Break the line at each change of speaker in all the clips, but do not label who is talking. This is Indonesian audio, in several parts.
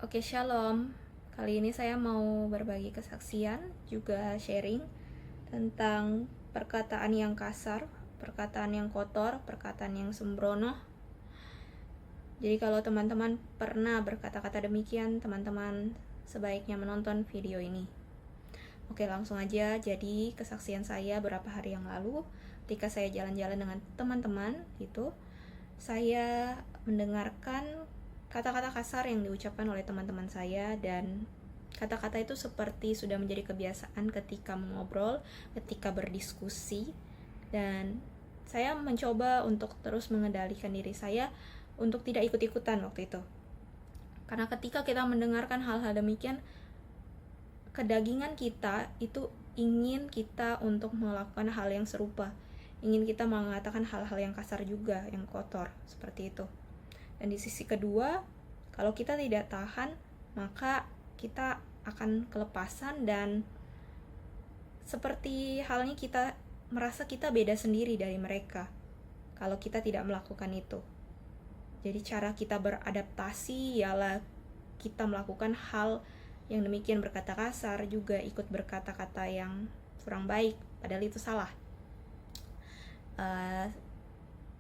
Oke, shalom. Kali ini saya mau berbagi kesaksian, juga sharing tentang perkataan yang kasar, perkataan yang kotor, perkataan yang sembrono. Jadi kalau teman-teman pernah berkata-kata demikian, teman-teman sebaiknya menonton video ini. Oke, langsung aja. Jadi kesaksian saya beberapa hari yang lalu, ketika saya jalan-jalan dengan teman-teman, saya mendengarkan kata-kata kasar yang diucapkan oleh teman-teman saya, dan kata-kata itu seperti sudah menjadi kebiasaan ketika mengobrol, ketika berdiskusi, dan saya mencoba untuk terus mengendalikan diri saya untuk tidak ikut-ikutan waktu itu. Karena ketika kita mendengarkan hal-hal demikian, kedagingan kita itu ingin kita untuk melakukan hal yang serupa, ingin kita mengatakan hal-hal yang kasar juga, yang kotor, seperti itu. Dan di sisi kedua, kalau kita tidak tahan, maka kita akan kelepasan dan seperti halnya kita merasa kita beda sendiri dari mereka kalau kita tidak melakukan itu. Jadi cara kita beradaptasi ialah kita melakukan hal yang demikian, berkata kasar, juga ikut berkata-kata yang kurang baik, padahal itu salah.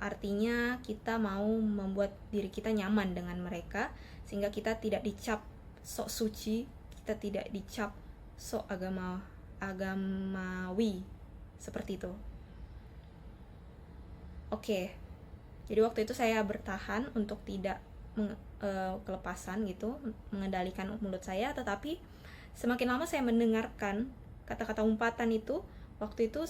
Artinya kita mau membuat diri kita nyaman dengan mereka, sehingga kita tidak dicap sok suci, kita tidak dicap sok agamawi, seperti itu. Oke, jadi waktu itu saya bertahan untuk tidak kelepasan gitu, mengendalikan mulut saya. Tetapi semakin lama saya mendengarkan kata-kata umpatan itu, waktu itu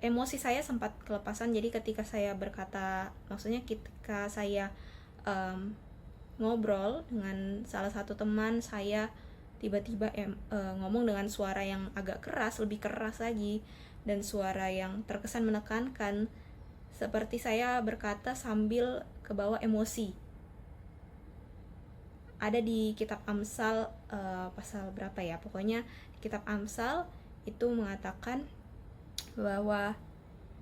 emosi saya sempat kelepasan. Jadi ketika saya berkata, maksudnya ketika saya ngobrol dengan salah satu teman saya, tiba-tiba ngomong dengan suara yang agak keras, lebih keras lagi, dan suara yang terkesan menekankan, seperti saya berkata sambil kebawa emosi. Ada di kitab Amsal pasal berapa ya, pokoknya di kitab Amsal itu mengatakan bahwa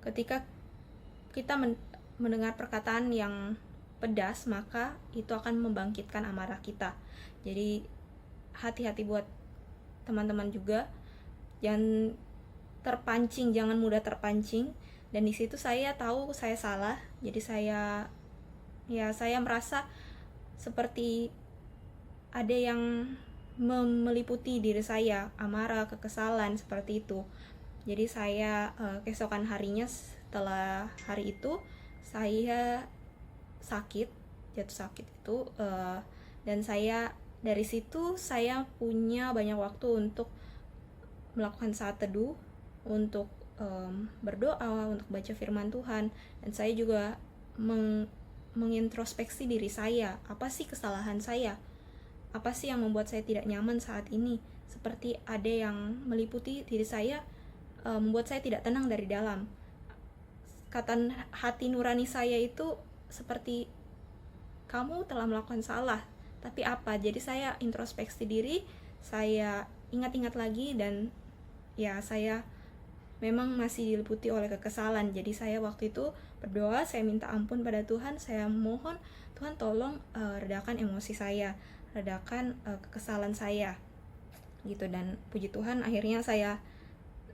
ketika kita mendengar perkataan yang pedas, maka itu akan membangkitkan amarah kita. Jadi hati-hati buat teman-teman juga, jangan mudah terpancing. Dan di situ saya tahu saya salah. Jadi saya merasa seperti ada yang meliputi diri saya, amarah, kekesalan, seperti itu. Jadi saya keesokan harinya setelah hari itu saya jatuh sakit itu, dan dari situ saya punya banyak waktu untuk melakukan saat teduh, untuk berdoa, untuk baca firman Tuhan, dan saya juga mengintrospeksi diri saya. Apa sih kesalahan saya? Apa sih yang membuat saya tidak nyaman saat ini? Seperti ada yang meliputi diri saya, membuat saya tidak tenang dari dalam. Kata hati nurani saya itu seperti, kamu telah melakukan salah, tapi apa? Jadi saya introspeksi diri, saya ingat-ingat lagi, dan ya saya memang masih diliputi oleh kekesalan. Jadi saya waktu itu berdoa, saya minta ampun pada Tuhan, saya mohon Tuhan tolong redakan emosi saya, redakan kekesalan saya gitu. Dan puji Tuhan akhirnya saya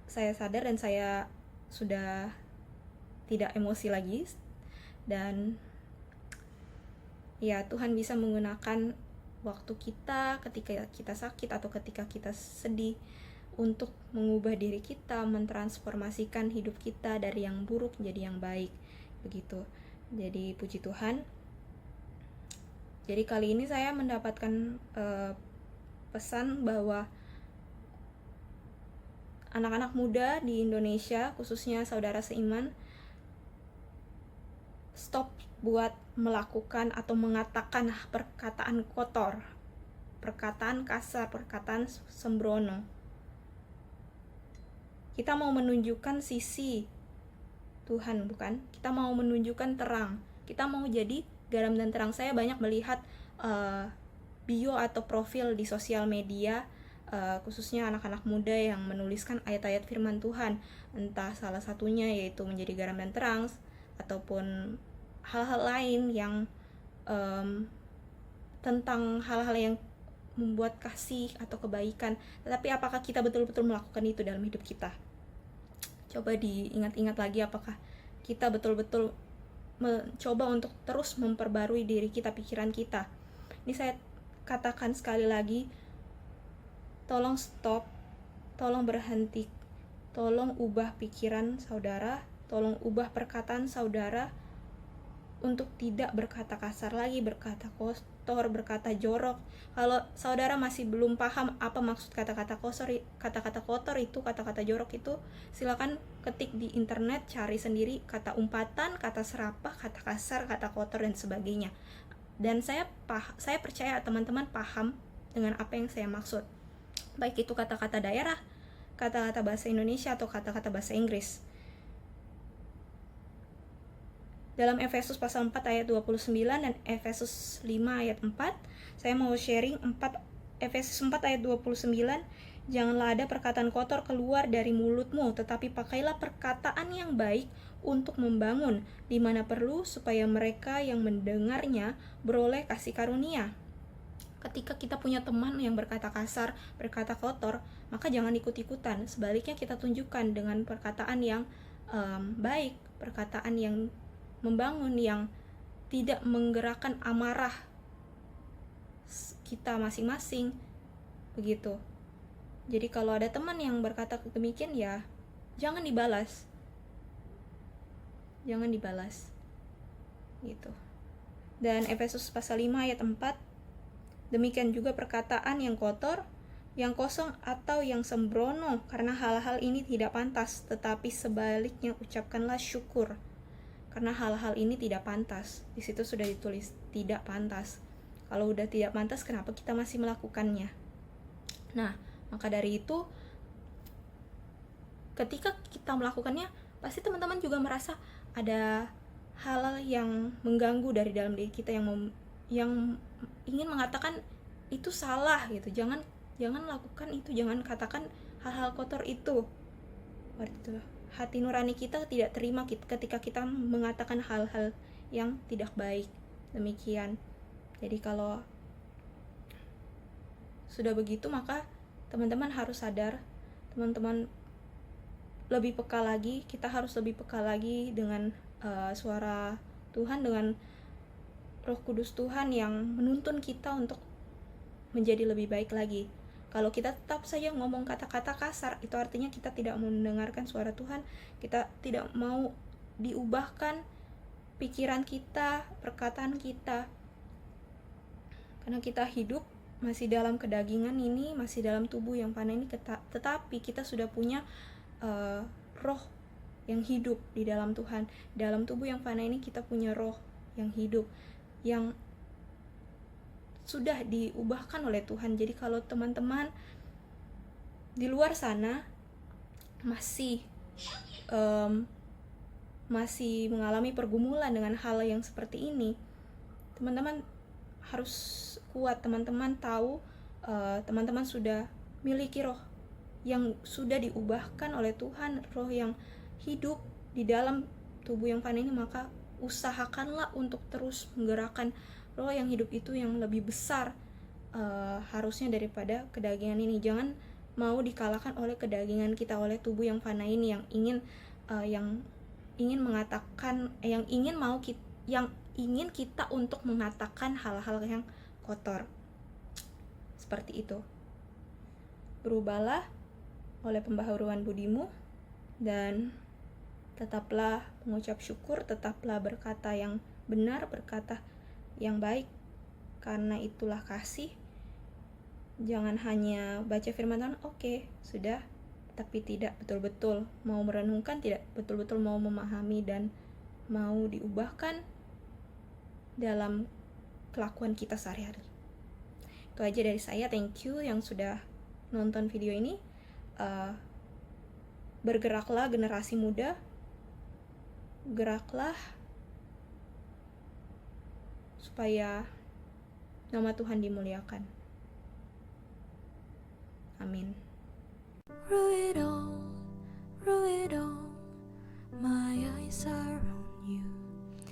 sadar dan saya sudah tidak emosi lagi. Dan ya, Tuhan bisa menggunakan waktu kita ketika kita sakit atau ketika kita sedih untuk mengubah diri kita, mentransformasikan hidup kita dari yang buruk menjadi yang baik, begitu. Jadi puji Tuhan. Jadi kali ini saya mendapatkan pesan bahwa anak-anak muda di Indonesia, khususnya saudara seiman, stop buat melakukan atau mengatakan perkataan kotor, perkataan kasar, perkataan sembrono. Kita mau menunjukkan sisi Tuhan, bukan? Kita mau menunjukkan terang. Kita mau jadi garam dan terang. Saya banyak melihat bio atau profil di sosial media, khususnya anak-anak muda yang menuliskan ayat-ayat firman Tuhan, entah salah satunya yaitu menjadi garam dan terang, ataupun hal-hal lain yang tentang hal-hal yang membuat kasih atau kebaikan, tetapi apakah kita betul-betul melakukan itu dalam hidup kita? Coba diingat-ingat lagi, apakah kita betul-betul mencoba untuk terus memperbarui diri kita, pikiran kita. Ini saya katakan sekali lagi, tolong stop, tolong berhenti, tolong ubah pikiran saudara, tolong ubah perkataan saudara untuk tidak berkata kasar lagi, berkata kotor, berkata jorok. Kalau saudara masih belum paham apa maksud kata-kata kotor itu, kata-kata jorok itu, silakan ketik di internet, cari sendiri kata umpatan, kata serapah, kata kasar, kata kotor, dan sebagainya. Dan saya percaya teman-teman paham dengan apa yang saya maksud, baik itu kata-kata daerah, kata-kata bahasa Indonesia, atau kata-kata bahasa Inggris. Dalam Efesus pasal 4 ayat 29 dan Efesus 5 ayat 4, saya mau sharing Efesus 4 ayat 29. Janganlah ada perkataan kotor keluar dari mulutmu, tetapi pakailah perkataan yang baik untuk membangun, di mana perlu, supaya mereka yang mendengarnya beroleh kasih karunia. Ketika kita punya teman yang berkata kasar, berkata kotor, maka jangan ikut-ikutan. Sebaliknya kita tunjukkan dengan perkataan yang baik, perkataan yang membangun, yang tidak menggerakkan amarah kita masing-masing, begitu. Jadi kalau ada teman yang berkata demikian, ya jangan dibalas, gitu. Dan Efesus pasal 5 ayat 4, demikian juga perkataan yang kotor, yang kosong, atau yang sembrono, karena hal-hal ini tidak pantas, tetapi sebaliknya ucapkanlah syukur. Karena hal-hal ini tidak pantas. Di situ sudah ditulis tidak pantas. Kalau udah tidak pantas, kenapa kita masih melakukannya? Nah, maka dari itu, ketika kita melakukannya, pasti teman-teman juga merasa ada hal-hal yang mengganggu dari dalam diri kita, yang ingin mengatakan itu salah gitu. Jangan lakukan itu, jangan katakan hal-hal kotor itu. Berarti hati nurani kita tidak terima ketika kita mengatakan hal-hal yang tidak baik. Demikian. Jadi kalau sudah begitu, maka teman-teman harus sadar, teman-teman lebih peka lagi, kita harus lebih peka lagi dengan suara Tuhan, dengan Roh Kudus Tuhan yang menuntun kita untuk menjadi lebih baik lagi. Kalau kita tetap saja ngomong kata-kata kasar, itu artinya kita tidak mendengarkan suara Tuhan, kita tidak mau diubahkan pikiran kita, perkataan kita. Karena kita hidup masih dalam kedagingan ini, masih dalam tubuh yang fana ini, tetapi kita sudah punya roh yang hidup di dalam Tuhan. Dalam tubuh yang fana ini kita punya roh yang hidup, yang sudah diubahkan oleh Tuhan. Jadi kalau teman-teman di luar sana masih mengalami pergumulan dengan hal yang seperti ini, teman-teman harus kuat. Teman-teman tahu teman-teman sudah miliki roh yang sudah diubahkan oleh Tuhan, roh yang hidup di dalam tubuh yang fana ini. Maka usahakanlah untuk terus menggerakkan roh yang hidup itu, yang lebih besar harusnya daripada kedagingan ini. Jangan mau dikalahkan oleh kedagingan kita, oleh tubuh yang fana ini yang ingin mengatakan, yang ingin kita untuk mengatakan hal-hal yang kotor. Seperti itu. Berubahlah oleh pembaharuan budimu, dan tetaplah mengucap syukur, tetaplah berkata yang benar, berkata yang baik, karena itulah kasih. Jangan hanya baca firman Tuhan, oke, sudah, tapi tidak betul-betul mau merenungkan, tidak betul-betul mau memahami dan mau diubahkan dalam kelakuan kita sehari-hari. Itu aja dari saya. Thank you yang sudah nonton video ini. Bergeraklah generasi muda, geraklah supaya nama Tuhan dimuliakan. Amin.
Through it all, my eyes are on you,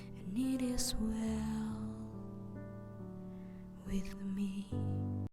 and it is well with me.